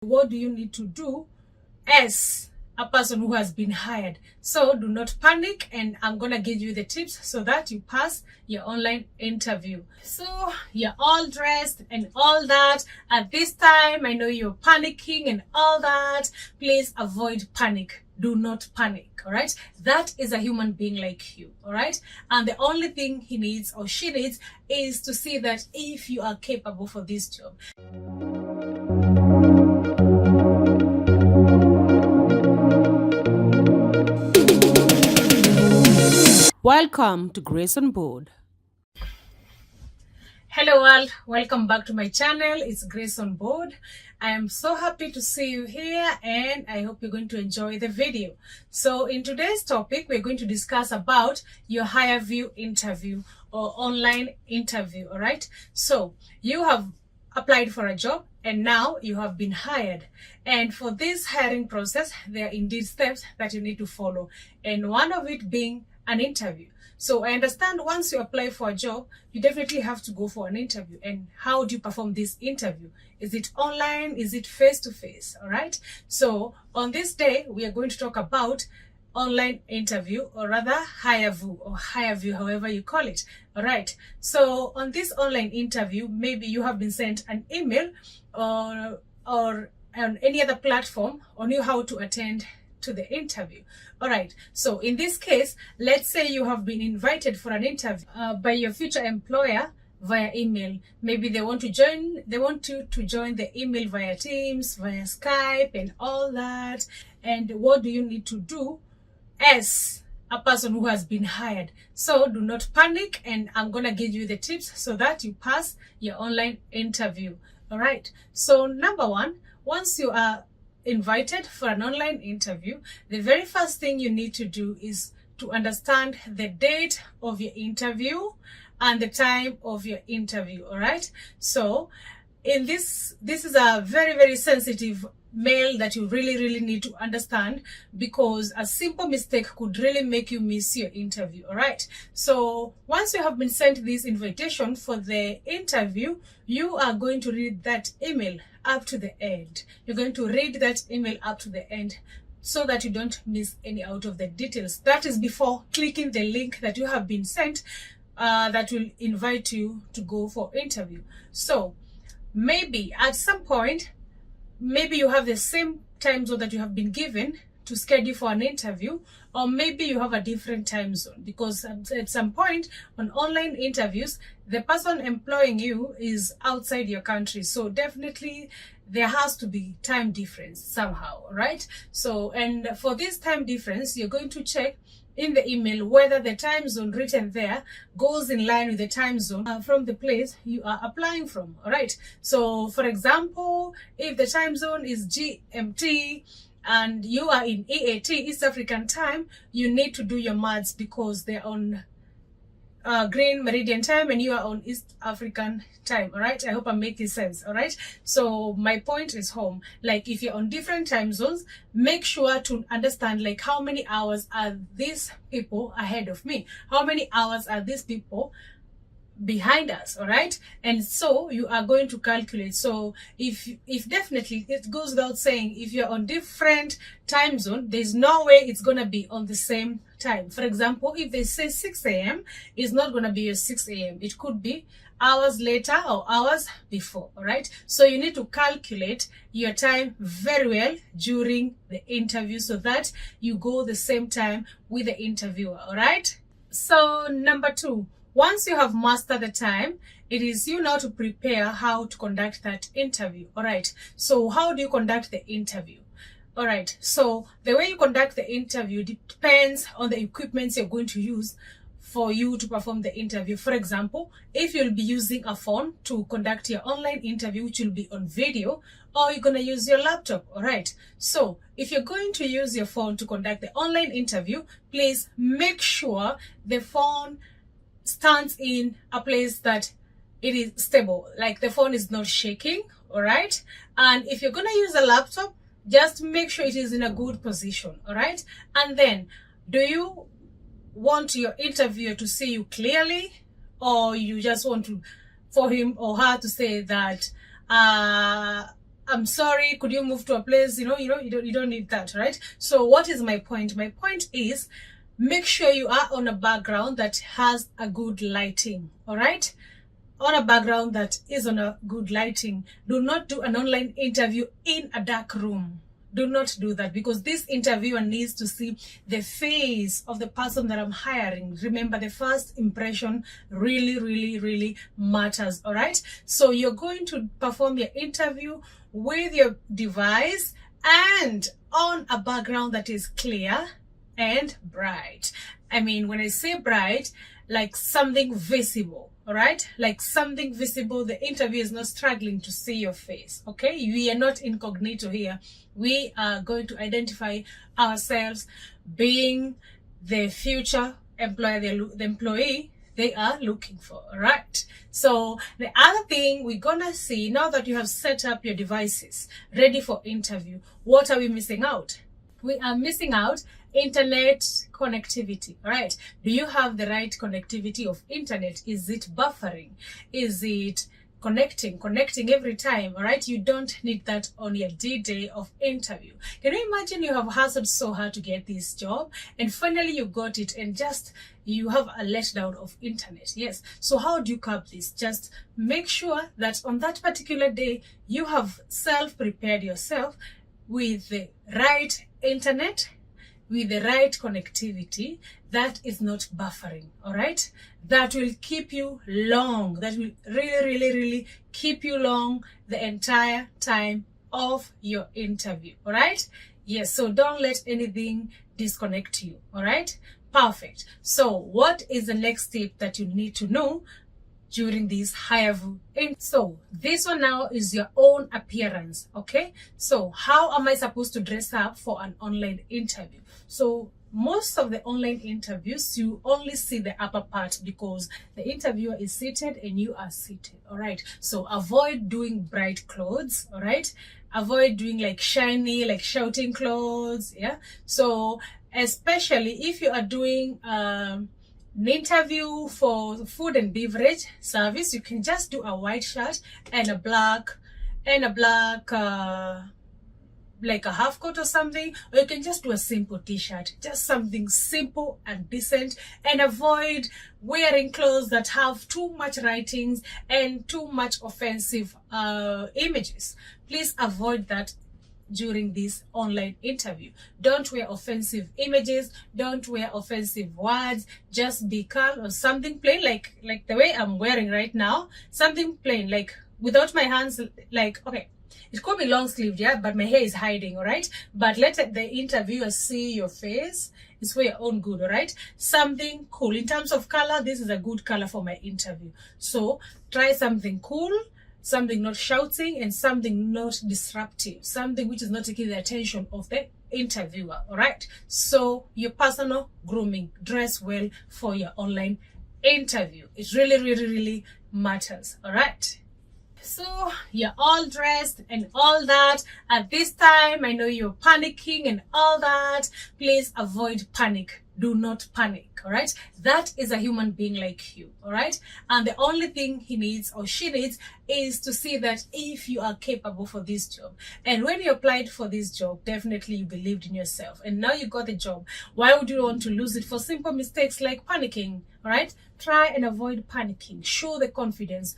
What do you need to do as a person who has been hired? So do not panic, and I'm gonna give you the tips so that you pass your online interview. So you're all dressed and all that. At this time, I know you're panicking and all that. Please avoid panic. Do not panic, all right? That is a human being like you, all right? And the only thing he needs or she needs is to see that if you are capable for this job. Welcome to Grace on Board. Hello all, welcome back to my channel. It's Grace on Board. I am so happy to see you here and I hope you're going to enjoy the video. So in today's topic, we're going to discuss about your Hirevue interview or online interview, all right? So you have applied for a job and now you have been hired. And for this hiring process, there are indeed steps that you need to follow. And one of it being an interview. So I understand once you apply for a job, you definitely have to go for an interview. And how do you perform this interview? Is it online? Is it face-to-face? All right. So on this day, we are going to talk about online interview, or rather Hirevue or Hirevue, however you call it. All right. So on this online interview, maybe you have been sent an email or on any other platform on you how to attend to the interview. All right, so in this case, let's say you have been invited for an interview by your future employer via email. Maybe they want you to join the email via Teams, via Skype and all that. And what do you need to do as a person who has been hired? So do not panic, and I'm gonna give you the tips so that you pass your online interview. All right, so number one, once you are invited for an online interview, the very first thing you need to do is to understand the date of your interview and the time of your interview. All right, so in this is a very sensitive mail that you really need to understand, because a simple mistake could really make you miss your interview. All right, so once you have been sent this invitation for the interview, you are going to read that email up to the end. You're going to read that email up to the end so that you don't miss any out of the details. That is before clicking the link that you have been sent that will invite you to go for interview. So maybe at some point, maybe you have the same time zone that you have been given to schedule for an interview, or maybe you have a different time zone, because at some point on online interviews, the person employing you is outside your country. So definitely there has to be time difference somehow, right? So, and for this time difference, you're going to check in the email whether the time zone written there goes in line with the time zone from the place you are applying from. All right, so for example, if the time zone is GMT and you are in EAT, East African time, you need to do your maths because they're on Green Meridian time and you are on East African time. All right, I hope I'm making sense. All right, so my point is home. Like if you're on different time zones, make sure to understand like how many hours are these people ahead of me, how many hours are these people behind us. All right, and so you are going to calculate. So if definitely, it goes without saying, if you're on different time zone, there's no way it's gonna be on the same time. For example, if they say 6 a.m., it's not gonna be your 6 a.m. It could be hours later or hours before. All right, so you need to calculate your time very well during the interview so that you go the same time with the interviewer. All right, so number two, once you have mastered the time, it is you now to prepare how to conduct that interview. All right, so how do you conduct the interview? All right, so the way you conduct the interview depends on the equipments you're going to use for you to perform the interview. For example, if you'll be using a phone to conduct your online interview, which will be on video, or you're going to use your laptop. All right, so if you're going to use your phone to conduct the online interview, please make sure the phone stands in a place that it is stable, like the phone is not shaking. All right, and if you're going to use a laptop, just make sure it is in a good position. All right, and then do you want your interviewer to see you clearly, or you just want to for him or her to say that I'm sorry, could you move to a place, you don't need that, right? So what is my point? My point is, make sure you are on a background that has a good lighting, all right? On a background that is on a good lighting. Do not do an online interview in a dark room. Do not do that, because this interviewer needs to see the face of the person that I'm hiring. Remember, the first impression really matters, all right? So you're going to perform your interview with your device and on a background that is clear and bright. I mean, when I say bright, like something visible, all right? Like something visible. The interview is not struggling to see your face, okay? We are not incognito here. We are going to identify ourselves being the future employer, the employee they are looking for, all right? So the other thing we're gonna see, now that you have set up your devices ready for interview, what are we missing out? We are missing out internet connectivity, all right? Do you have the right connectivity of internet? Is it buffering? Is it connecting every time, all right? You don't need that on your D-Day of interview. Can you imagine you have hustled so hard to get this job and finally you got it and just you have a letdown of internet? Yes. So how do you curb this? Just make sure that on that particular day you have self-prepared yourself with the right internet, with the right connectivity that is not buffering, all right? That will keep you long. That will really keep you long the entire time of your interview, all right? Yes, so don't let anything disconnect you, all right? Perfect. So what is the next step that you need to know during this Hirevue? So this one now is your own appearance, okay? So how am I supposed to dress up for an online interview? So most of the online interviews, you only see the upper part because the interviewer is seated and you are seated, all right? So avoid doing bright clothes, all right? Avoid doing like shiny, like shouting clothes, yeah? So especially if you are doing an interview for food and beverage service, you can just do a white shirt and a black like a half coat or something, or you can just do a simple t-shirt, just something simple and decent, and avoid wearing clothes that have too much writings and too much offensive images. Please avoid that during this online interview. Don't wear offensive images, don't wear offensive words, just be calm, or something plain like the way I'm wearing right now, something plain, like without my hands, like, okay, it could be long sleeved, yeah, but my hair is hiding, all right? But let the interviewer see your face. It's for your own good, all right? Something cool. In terms of color, this is a good color for my interview. So try something cool, something not shouting, and something not disruptive, something which is not taking the attention of the interviewer, all right? So your personal grooming, dress well for your online interview. It really matters, all right? So you're all dressed and all that. At this time, I know you're panicking and all that. Please avoid panic. Do not panic, all right? That is a human being like you, all right? And the only thing he needs or she needs is to see that if you are capable for this job. And when you applied for this job, definitely you believed in yourself. And now you got the job. Why would you want to lose it for simple mistakes like panicking, all right? Try and avoid panicking. Show the confidence.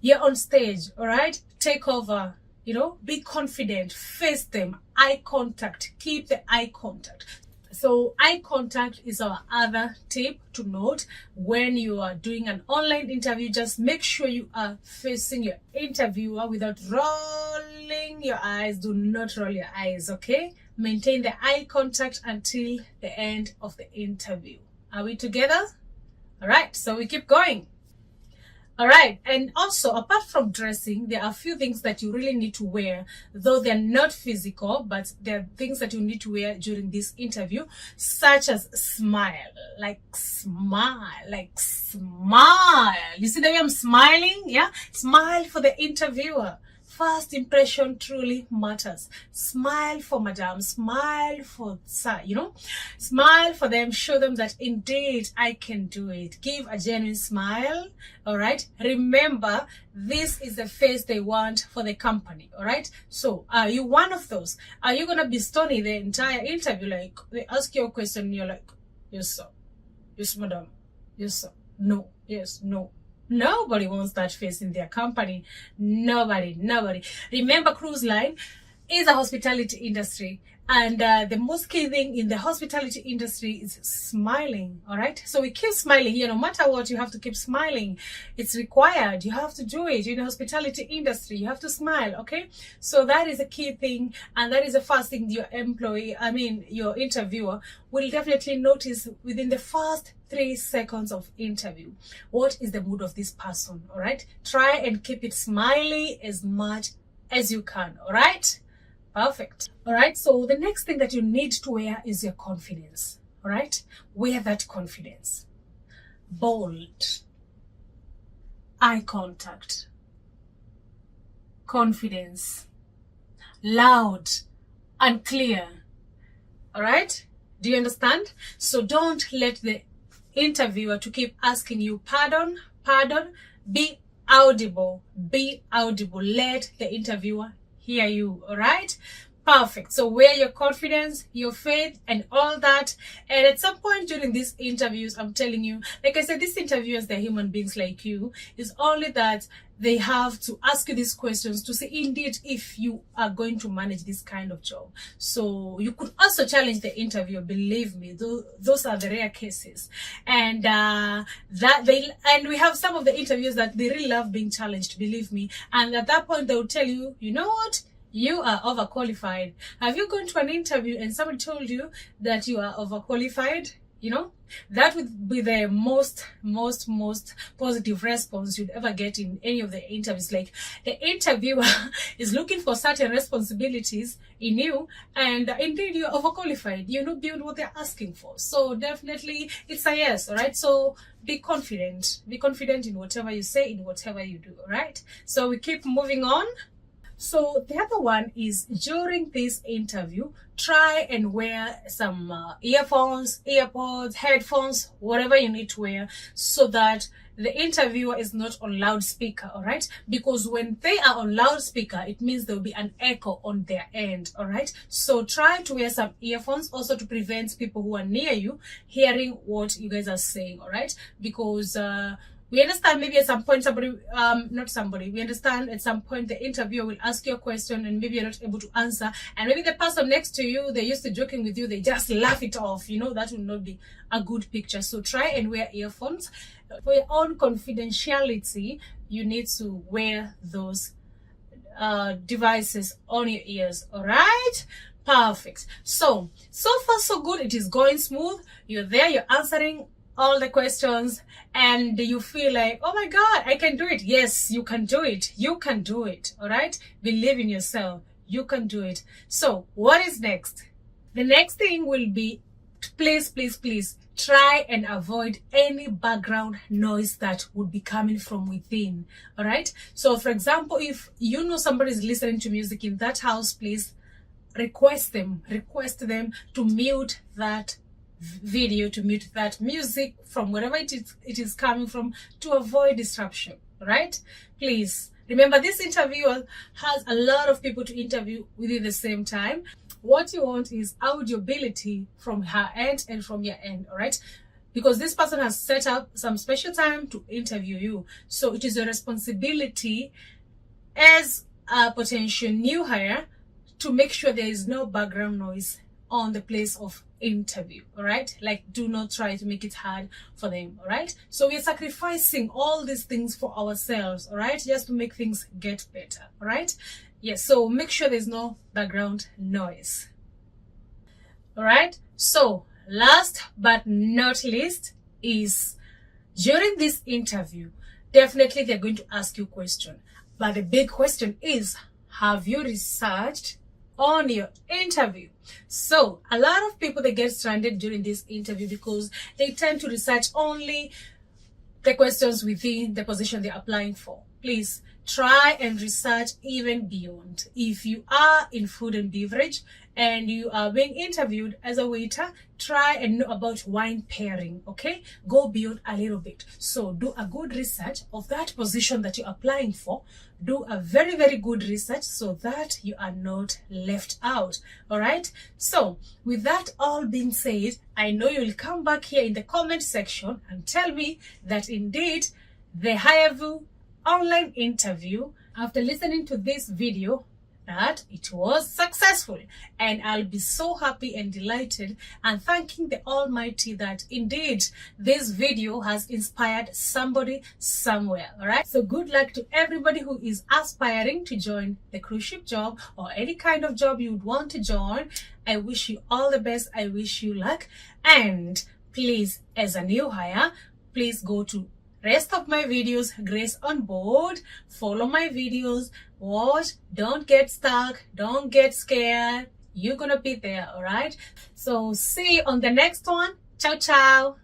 You're on stage, all right? Take over, be confident, face them, eye contact, keep the eye contact. So eye contact is our other tip to note when you are doing an online interview. Just make sure you are facing your interviewer without rolling your eyes. Do not roll your eyes, okay? Maintain the eye contact until the end of the interview. Are we together? All right, so we keep going. All right, and also apart from dressing, there are a few things that you really need to wear, though they're not physical, but they're things that you need to wear during this interview, such as smile. You see the way I'm smiling? Yeah, smile for the interviewer. first impression truly matters. Smile for madam, smile for sir, smile for them, show them that indeed I can do it. Give a genuine smile. All right, remember, this is the face they want for the company. All right, so are you one of those? Are you gonna be stony the entire interview? Like, they ask you a question and you're like, yes sir, yes madam, yes sir, no, yes, no. Nobody wants that face in their company. Nobody. Remember, cruise line is a hospitality industry, and the most key thing in the hospitality industry is smiling. All right, so we keep smiling here. No matter what, you have to keep smiling. It's required. You have to do it in the hospitality industry. You have to smile. Okay, so that is a key thing, and that is the first thing your your interviewer will definitely notice within the first 3 seconds of interview. What is the mood of this person? All right, try and keep it smiley as much as you can. All right, perfect. All right, so the next thing that you need to wear is your confidence. All right, wear that confidence. Bold, eye contact, confidence, loud and clear. All right, do you understand? So don't let the interviewer to keep asking you pardon. Be audible. Let the interviewer hear you. All right, perfect. So wear your confidence, your faith, and all that. And at some point during these interviews, I'm telling you, like I said, these interviewers, they're human beings like you. It's only that they have to ask you these questions to see indeed if you are going to manage this kind of job. So you could also challenge the interviewer. Believe me, those are the rare cases. And we have some of the interviews that they really love being challenged, believe me. And at that point, they will tell you, you know what? You are overqualified. Have you gone to an interview and somebody told you that you are overqualified? That would be the most positive response you'd ever get in any of the interviews. Like, the interviewer is looking for certain responsibilities in you, and indeed you're overqualified. You're not beyond what they're asking for. So definitely it's a yes. All right, so be confident in whatever you say, in whatever you do. All right, so we keep moving on. So the other one is, during this interview, try and wear some earphones, earpods, headphones, whatever you need to wear, so that the interviewer is not on loudspeaker. All right, because when they are on loudspeaker, it means there will be an echo on their end. All right, so try to wear some earphones also to prevent people who are near you hearing what you guys are saying. All right, because we understand maybe at some point we understand at some point the interviewer will ask you a question and maybe you're not able to answer, and maybe the person next to you, they're used to joking with you, they just laugh it off. That will not be a good picture. So try and wear earphones. For your own confidentiality, you need to wear those devices on your ears. All right, perfect. So far so good. It is going smooth. You're there, you're answering all the questions, and you feel like, oh my god, I can do it. Yes, you can do it. All right, believe in yourself. You can do it. So what is next? The next thing will be, please try and avoid any background noise that would be coming from within. All right, so for example, if you know somebody is listening to music in that house, please request them to mute that video, to mute that music from wherever it is coming from, to avoid disruption. Right, please remember, this interviewer has a lot of people to interview within the same time. What you want is audibility from her end and from your end. All right, because this person has set up some special time to interview you, so it is your responsibility as a potential new hire to make sure there is no background noise on the place of interview. All right, like, do not try to make it hard for them. All right, so we're sacrificing all these things for ourselves, all right, just to make things get better. All right, yes, so make sure there's no background noise. All right, so last but not least is, during this interview, definitely they're going to ask you a question, but the big question is, have you researched on your interview? So a lot of people, they get stranded during this interview because they tend to research only the questions within the position they're applying for. please try and research even beyond. If you are in food and beverage and you are being interviewed as a waiter, try and know about wine pairing, okay? Go beyond a little bit. So do a good research of that position that you're applying for. Do a very, very good research so that you are not left out, all right? So with that all being said, I know you'll come back here in the comment section and tell me that indeed the Hirevue online interview, after listening to this video, that it was successful, and I'll be so happy and delighted and thanking the Almighty that indeed this video has inspired somebody somewhere. All right, so good luck to everybody who is aspiring to join the cruise ship job or any kind of job you would want to join. I wish you all the best. I wish you luck, and please, as a new hire, please go to rest of my videos, Grace on Board. Follow my videos, watch, don't get stuck, don't get scared. You're gonna be there, all right? So see you on the next one. Ciao, ciao.